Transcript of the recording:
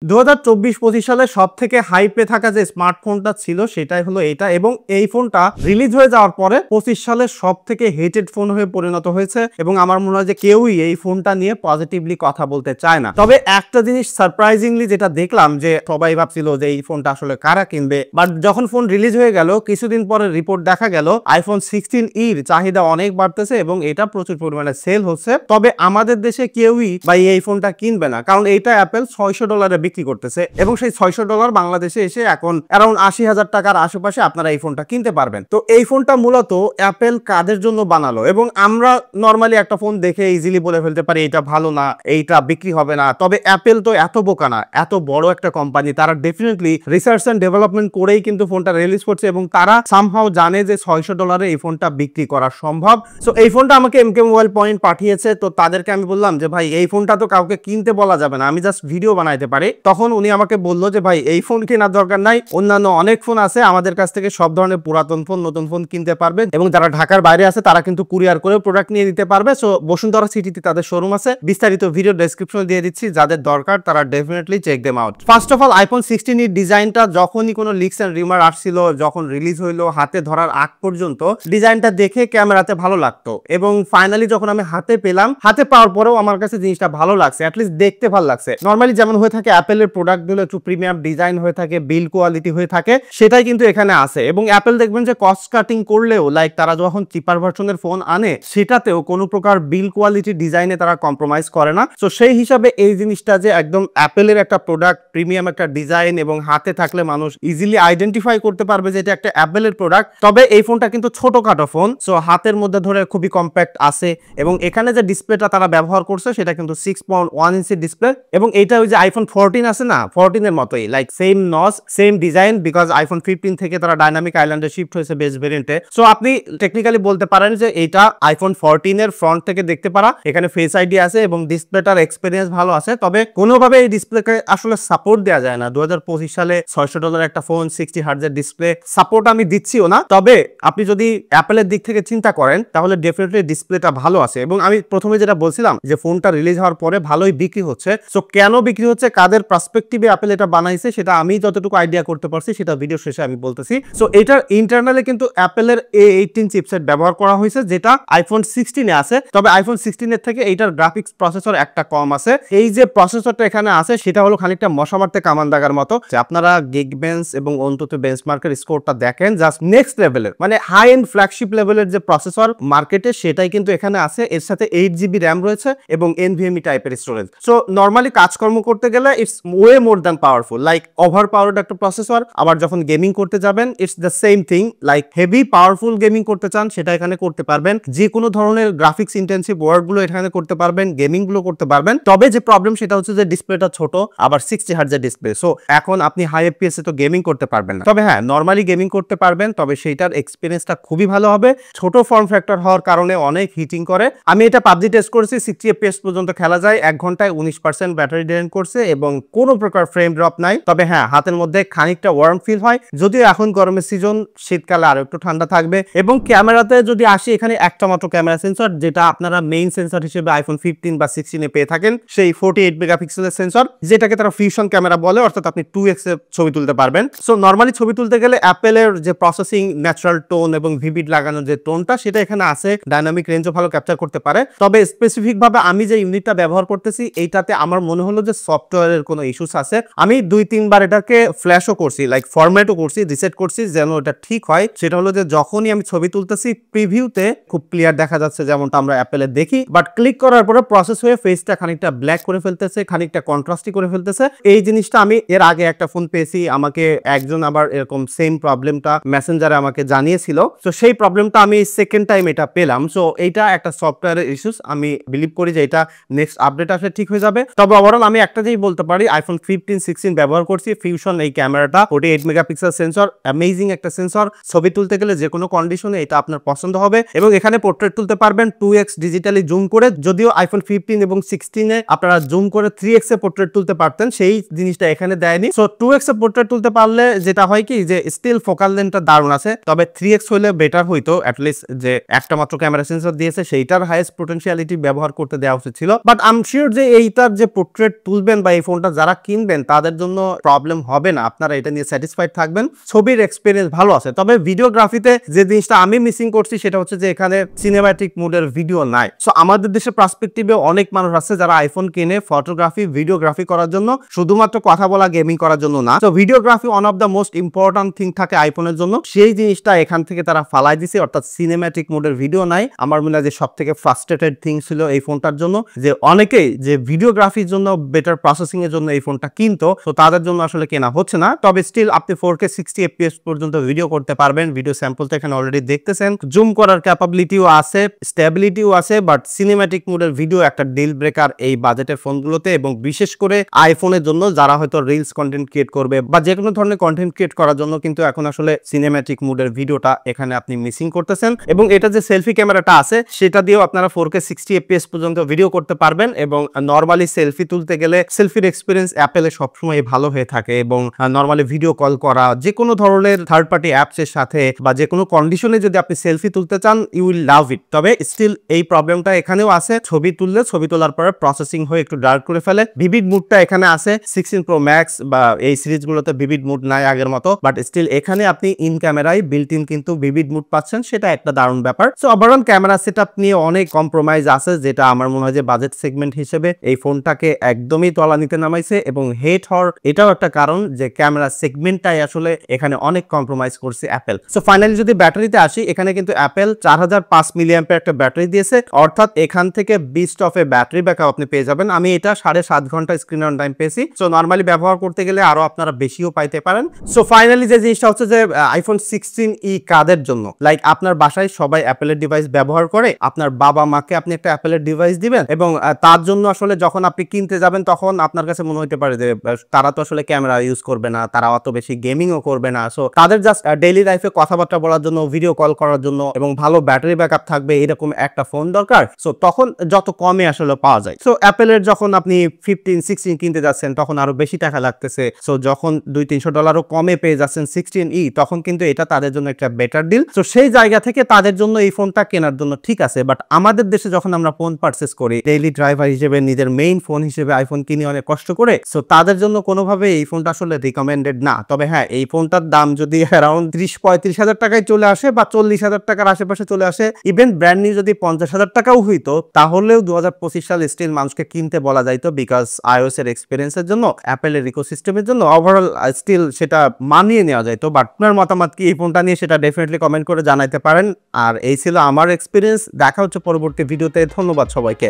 2024-25 সালে সব থেকে হাইপে থাকা যে স্মার্টফোনটা ছিল সেটাই হলো এটা, এবং এই ফোনটা রিলিজ হয়ে যাওয়ার পরে 25 সালে সব থেকে হেটেড ফোন হয়ে পরিণত হয়েছে এবং আমার মনে হয় যে কেউই এই ফোনটা নিয়ে পজিটিভলি কথা বলতে চায় না। তবে একটা জিনিস সারপ্রাইজিংলি যেটা দেখলাম যে সবাই ভাবছিল যে এই ফোনটা আসলে কারা কিনবে, বাট যখন ফোন রিলিজ হয়ে গেল কিছুদিন পরে রিপোর্ট দেখা গেল আইফোন 16 এর চাহিদা অনেক বাড়তেছে এবং এটা প্রচুর পরিমাণে সেল হচ্ছে। তবে আমাদের দেশে কেউই ভাই এই ফোনটা কিনবে না, কারণ এইটা অ্যাপেল $600 বিক্রি করতেছে এবং সেই $600 বাংলাদেশে এসে এখন অ্যারাউন্ড 80,000 টাকার আশেপাশে আপনারা এই ফোনটা কিনতে পারবেন। তো এই ফোনটা মূলত অ্যাপেল কাদের জন্য বানালো, এবং আমরা নর্মালি একটা ফোন দেখে ইজিলি বলে ফেলতে পারি এটা ভালো না, এইটা বিক্রি হবে না। তবে অ্যাপেল তো এত বোকা না, এত বড় একটা কোম্পানি, তারা ডেফিনেটলি রিসার্চ এন্ড ডেভেলপমেন্ট করেই কিন্তু ফোনটা রিলিজ করছে এবং তারা সামহাও জানে যে $600 এই ফোনটা বিক্রি করা সম্ভব। সো এই ফোনটা আমাকে এমকে মোবাইল পয়েন্ট পাঠিয়েছে, তো তাদেরকে আমি বললাম যে ভাই এই ফোনটা তো কাউকে কিনতে বলা যাবে না, আমি জাস্ট ভিডিও বানাইতে পারি। তখন উনি আমাকে বললো যে ভাই এই ফোন কেনার দরকার নাই, অন্যান্য অনেক ফোন আছে, আমাদের কাছ থেকে সব ধরনের পুরাতন ফোন নতুন ফোন কিনতে পারবে এবং যারা ঢাকার বাইরে আছে তারা কিন্তু কুরিয়ার করে প্রোডাক্ট নিয়ে দিতে পারবে। সো বসুন্ধরা সিটিতে তাদের শোরুম আছে, বিস্তারিত ভিডিও ডেসক্রিপশনে দিয়ে দিচ্ছি, যাদের দরকার তারা definitely check them out. First of all iPhone 16 এর ডিজাইনটা যখনই কোনো লিকস এন্ড রিমার আসছিল, যখন রিলিজ হইলো হাতে ধরার আগ পর্যন্ত ডিজাইনটা দেখে ক্যামেরাতে ভালো লাগতো এবং ফাইনালি যখন আমি হাতে পেলাম, হাতে পাওয়ার পরেও আমার কাছে জিনিসটা ভালো লাগছে, অ্যাটলিস্ট দেখতে ভালো লাগছে। নর্মালি যেমন হয়ে থাকে অ্যাপেলের প্রোডাক্টগুলো একটু প্রিমিয়াম ডিজাইন হয়ে থাকে, বিল্ড কোয়ালিটি হয়ে থাকে, সেটাই কিন্তু এখানে আছে। এবং অ্যাপেল দেখবেন যে কস্ট কাটিং করলেও লাইক তারা যখন চিপার ভার্সনের ফোন আনে সেটাতেও কোনো প্রকার বিল্ড কোয়ালিটি ডিজাইনে তারা কম্প্রোমাইজ করে না। সো সেই হিসাবে এই জিনিসটা যে একদম অ্যাপেলের একটা প্রোডাক্ট, প্রিমিয়াম একটা ডিজাইন এবং হাতে থাকলে মানুষ ইজিলি আইডেন্টিফাই করতে পারবে যে এটা একটা অ্যাপেলের প্রোডাক্ট। তবে এই ফোনটা কিন্তু ছোটখাটো ফোন, সো হাতের মধ্যে ধরে খুবই কম্প্যাক্ট আছে এবং এখানে যে ডিসপ্লেটা তারা ব্যবহার করছে সেটা কিন্তু 6.1 ইঞ্চি ডিসপ্লে এবং এটা ওই যে আইফোন 14 আছে না, 14 এর মতোই like same notch same design, because iPhone 15 থেকে তারা ডাইনামিক আইল্যান্ডে শিফট হয়েছে বেস ভেরিয়েন্টে। সো আপনি টেকনিক্যালি বলতে পারেন যে এটা আইফোন 14 এর ফ্রন্ট থেকে দেখতে পারা, এখানে ফেস আইডি আছে এবং ডিসপ্লেটার এক্সপেরিয়েন্স ভালো আছে। তবে কোনোভাবে এই ডিসপ্লেকে আসলে সাপোর্ট দেওয়া যায় না। 2025 সালে $600 একটা ফোন, 60 হার্টজের ডিসপ্লে, সাপোর্ট আমি দিচ্ছিও না। তবে আপনি যদি অ্যাপেলের দিক থেকে চিন্তা করেন তাহলে ডেফিনেটলি ডিসপ্লেটা ভালো আছে এবং আমি প্রথমে যেটা বলছিলাম যে ফোনটা রিলিজ হওয়ার পরে ভালোই বিক্রি হচ্ছে। সো কেন বিক্রি হচ্ছে, কাদের পার্সপেক্টিভে অ্যাপেল এটা বানাইছে সেটা আমি যতটুকু আইডিয়া করতে পারছি সেটা ভিডিও শেষে আমি বলতেছি। সো এটার ইন্টারনালে কিন্তু অ্যাপেলের A18 চিপসেট ব্যবহার করা হয়েছে যেটা আইফোন 16 এ আছে। তবে আইফোন 16 এর থেকে এইটার গ্রাফিক্স প্রসেসর একটা কম আছে। এই যে প্রসেসরটা এখানে আছে সেটা হলো খানিকটা মশা মারতে কামান দাগার মতো। আপনারা গিগবেঞ্চ এবং অন্তত বেঞ্চমার্কের স্কোরটা দেখেন, জাস্ট নেক্সট লেভেলের, মানে হাই এন্ড ফ্ল্যাগশিপ লেভেলের যে প্রসেসর মার্কেটে সেটাই কিন্তু এখানে আছে। এর সাথে 8GB র্যাম রয়েছে এবং NVMe টাইপের স্টোরেজ। সো নর্মালি কাজকর্ম করতে গেলে its way more than powerful, like over powered একটা প্রসেসর। আবার যখন গেমিং করতে যাবেন it's the same thing, like heavy powerful gaming করতে চান সেটা এখানে করতে পারবেন, যে কোনো ধরনের গ্রাফিক্স ইন্টেন্সিভ ওয়ার্ক গুলো এখানে করতে পারবেন, গেমিং গুলো করতে পারবেন। তবে যে প্রবলেম সেটা হচ্ছে যে ডিসপ্লেটা ছোট, আবার 60 হার্টজের ডিসপ্লে। সো এখন আপনি হাই এফপিএস এ তো গেমিং করতে পারবেন না। তবে হ্যাঁ, নর্মালি গেমিং করতে পারবেন, তবে সেইটার এক্সপিরিয়েন্সটা খুবই ভালো হবে। ছোট ফর্ম ফ্যাক্টর হওয়ার কারণে অনেক হিটিং করে। আমি এটা পাবজি টেস্ট করেছি, 60 এফপিএস পর্যন্ত খেলা যায়, 1 ঘন্টায় 19% ব্যাটারি ড্রেন করছে এবং কোনো প্রকার ফ্রেম ড্রপ নাই। তবে হ্যাঁ, হাতের মধ্যে খানিকটা ওয়ার্ম ফিল হয়, যদিও এখন গরমের সিজন, শীতকালে আরো একটু ঠান্ডা থাকবে। এবং ক্যামেরাতে যদি আসি, এখানে একটা মাত্র ক্যামেরা সেন্সর, যেটা আপনারা মেইন সেন্সর হিসেবে আইফোন 15 বা 16 এ পেয়ে থাকেন, সেই 48 মেগাপিক্সেলের সেন্সর, যেটাকে তারা ফিউশন ক্যামেরা বলে, অর্থাৎ আপনি 2x এ ছবি তুলতে পারবেন। সো নর্মালি ছবি তুলতে গেলে অ্যাপেলের যে প্রসেসিং, ন্যাচারাল টোন এবং ভিভিড লাগানোর যে টোনটা সেটা এখানে আছে, ডাইনামিক রেঞ্জও ভালো ক্যাপচার করতে পারে। তবে স্পেসিফিক ভাবে আমি যে ইউনিটটা ব্যবহার করতেছি এইটাতে আমার মনে হলো যে সফটওয়্যারের কোনো ইস্যুস আছে। আমি 2-3 বার এটাকে ফ্ল্যাশও করছি, লাইক ফরম্যাটও করছি, রিসেট করছি যেন এটা ঠিক হয়। সেটা হলো যে যখনই আমি ছবি তুলতেছি প্রিভিউতে খুব ক্লিয়ার দেখা যাচ্ছে যেমনটা আমরা অ্যাপেলে দেখি, বাট ক্লিক করার পরে প্রসেস হয়ে ফেসটা খানিকটা ব্ল্যাক করে ফেলতেছে, খানিকটা কন্ট্রাস্টি করে ফেলতেছে। এই জিনিসটা আমি এর আগে একটা ফোন পেয়েছি, আমাকে একজন আবার এরকম সেম প্রবলেমটা মেসেঞ্জারে আমাকে জানিয়েছিল। সো সেই প্রবলেমটা আমি সেকেন্ড টাইম এটা পেলাম। সো এইটা একটা সফটওয়্যারের ইস্যুস, আমি বিলিভ করি যে এটা নেক্সট আপডেট আসলে ঠিক হয়ে যাবে। তবে ওভারঅল আমি একটা জিনিস বলতে পারি, আইফোন 15, 16 ব্যবহার করছি, ফিউশন এই ক্যামেরাটা, 48 মেগাপিক্সেল সেন্সর, অ্যামেজিং একটা সেন্সর। ছবি তুলতে গেলে যে কোনো কন্ডিশনে এটা আপনার পছন্দ হবে এবং এখানে পোর্ট্রেট তুলতে পারবেন 2x ডিজিটালি জুম করে, যদিও আইফোন 15 এবং 16 এ আপনারা জুম করে 3x এ পোর্ট্রেট তুলতে পারতেন, সেই জিনিসটা এখানে দেয়নি। সো 2x এ পোর্ট্রেট তুলতে পারলে যেটা হয় কি যে স্টিল ফোকাল লেন্থটা দারুণ আছে, তবে 3x হলে বেটার হইতো। অ্যাটলিস্ট যে একটা মাত্র ক্যামেরা সেন্সর দিয়েছে সেইটার হাইয়েস্ট পোটেনশিয়ালিটি ব্যবহার করতে দেওয়া উচিত ছিল। বাট আই এম শিওর যে এইটার যে পোর্ট্রেট তুলবেন বা এই ফোনটা ফোনটা যারা কিনবেন তাদের জন্য প্রবলেম হবে না, আপনারা এটা নিয়ে স্যাটিসফাইড থাকবেন। ছবির এক্সপিরিয়েন্স ভালো আছে, তবে ভিডিওগ্রাফিতে যে জিনিসটা আমি মিসিং করছি সেটা হচ্ছে যে এখানে সিনেম্যাটিক মোডের ভিডিও নাই। সো আমাদের দেশে পার্সপেক্টিভে অনেক মানুষ আছে যারা আইফোন কিনে ফটোগ্রাফি ভিডিওগ্রাফি করার জন্য, শুধুমাত্র কথা বলা গেমিং করার জন্য না। তো videography one of the most important thing থাকে আইফোনের জন্য, সেই জিনিসটা এখান থেকে তারা ফালাই দিছে, অর্থাৎ সিনেম্যাটিক মোডের ভিডিও নাই। আমার মনে হয় যে সব থেকে ফ্রাস্ট্রেটেড থিং ছিল এই ফোনটার জন্য, যে অনেকেই যে ভিডিওগ্রাফির জন্য বেটার প্রসেসিং এর জন্য এই ফোনটা কিনতো, তো তাদের জন্য আসলে কেনা হচ্ছে না। তবে স্টিল আপনি 4K 60 FPS পর্যন্ত ভিডিও করতে পারবেন। ভিডিও স্যাম্পল তো এখানে অলরেডি দেখতেছেন, জুম করার ক্যাপাবিলিটিও আছে, স্টেবিলিটিও আছে, বাট সিনেম্যাটিক মোডের ভিডিও একটা ডিল ব্রেকার এই বাজেটের ফোনগুলোতে, এবং বিশেষ করে আইফোনের জন্য যারা হয়তো রিলস কন্টেন্ট ক্রিয়েট করবে বা যে কোনো ধরনের কন্টেন্ট ক্রিয়েট করার জন্য কিন্তু এখন আসলে সিনেম্যাটিক মোডের ভিডিওটা এখানে আপনি মিসিং করতেছেন। এবং এটা যে সেলফি ক্যামেরাটা আছে সেটা দিয়েও আপনারা 4K 60 FPS পর্যন্ত ভিডিও করতে পারবেন, এবং নরমালি সেলফি তুলতে গেলে সেলফির এক্সপিরিয়েন্স অ্যাপেলে সবসময় ভালো হয়ে থাকে, এবং নরমালি ভিডিও কল করা যে কোনো ধরনের থার্ড পার্টি অ্যাপস এর সাথে বা যে কোনো কন্ডিশনে যদি আপনি সেলফি তুলতে চান, ইউ উইল লাভ ইট। তবে স্টিল এই প্রবলেমটা এখানেও আছে, ছবি তোলার পরে প্রসেসিং হয়ে একটু ডার্ক করে ফেলে। ভিভিড মুডটা এখানে আছে, 16 Pro Max বা এই সিরিজগুলোতে ভিভিড মুড নাই আগের মতো, বাট স্টিল এখানে আপনি ইন ক্যামেরায় বিল্ট ইন কিন্তু ভিভিড মুড পাচ্ছেন, সেটা একটা দারুণ ব্যাপার। সো ওভারঅল ক্যামেরা সেটআপ নিয়ে অনেক কম্প্রোমাইজ আছে, যেটা আমার মনে হয় যে বাজেট সেগমেন্ট হিসেবে এই ফোনটাকে একদমই তলানিতে নামাইছে, এবং হেট হওয়ার এটাও একটা কারণ যে ক্যামেরা সেগমেন্টটাই আসলে এখানে অনেক কম্প্রোমাইজ করছে অ্যাপেল। সো ফাইনালি যদি ব্যাটারিতে আসি, এখানে কিন্তু অ্যাপেল 4005 মিলিঅ্যাম্পিয়ার একটা ব্যাটারি দিয়েছে, অর্থাৎ এখান থেকে beast of A battery backup আপনি পেয়ে যাবেন। আমি এটা 7.5 ঘন্টা স্ক্রিন অন টাইম পেয়েছি। সো নরমালি ব্যবহার করতে গেলে আরো আপনারা বেশিও পাইতে পারেন। সো ফাইনালি যে জিনিসটা হচ্ছে যে আইফোন 16e কাদের জন্য, লাইক আপনার বাসায় সবাই অ্যাপেলের ডিভাইস ব্যবহার করে, আপনার বাবা মাকে আপনি একটা অ্যাপেলের ডিভাইস দিবেন, এবং তার জন্য আসলে যখন আপনি কিনতে যাবেন তখন আপনার কাছে মনে হতে পারে যে তারা তো আসলে ক্যামেরা ইউজ করবে না, তারা অত বেশি গেমিংও করবে না, সো তাদের জাস্ট ডেইলি লাইফে কথাবার্তা বলার জন্য, ভিডিও কল করার জন্য এবং ভালো ব্যাটারি ব্যাকআপ থাকবে এরকম একটা ফোন দরকার। সো তখন যত কমে আসলে পাওয়া যায়। সো অ্যাপেলের যখন আপনি 15-16 কিনতে যাচ্ছেন তখন আরো বেশি টাকা লাগতেছে, সো যখন $200-300 কমে পেয়ে যাচ্ছেন 16e, তখন কিন্তু এটা তাদের জন্য একটা বেটার ডিল। সো সেই জায়গা থেকে তাদের জন্য এই ফোনটা কেনার জন্য ঠিক আছে। বাট আমাদের দেশে যখন আমরা ফোন পারচেস করি ডেইলি ড্রাইভার হিসেবে, নিজের মেইন ফোন হিসেবে আইফোন কিনে অনেক কষ্ট করে, সো তাদের জন্য কোনোভাবে এই ফোনটা আসলে রিকমেন্ডেড না। তবে হ্যাঁ, এই ফোনটার দাম যদি অ্যারাউন্ড 30-35 হাজার টাকায় চলে আসে বা 40 হাজার টাকার আশেপাশে চলে আসে, ইভেন ব্র্যান্ড নিউ যদি 50 হাজার টাকাও হইতো, তাহলেও 2025 সাল স্টিল মানুষকে কিনতে বলা যাইতো, বিকজ আইওএস এর এক্সপিরিয়েন্সের জন্য, অ্যাপেলের ইকোসিস্টেমের জন্য ওভারঅল স্টিল সেটা মানিয়ে নেওয়া যাইতো। বাট আপনার মতামত কি এই ফোনটা নিয়ে, সেটা ডেফিনেটলি কমেন্ট করে জানাইতে পারেন। আর এই ছিল আমার এক্সপিরিয়েন্স। দেখা হচ্ছে পরবর্তী ভিডিওতে। ধন্যবাদ সবাইকে।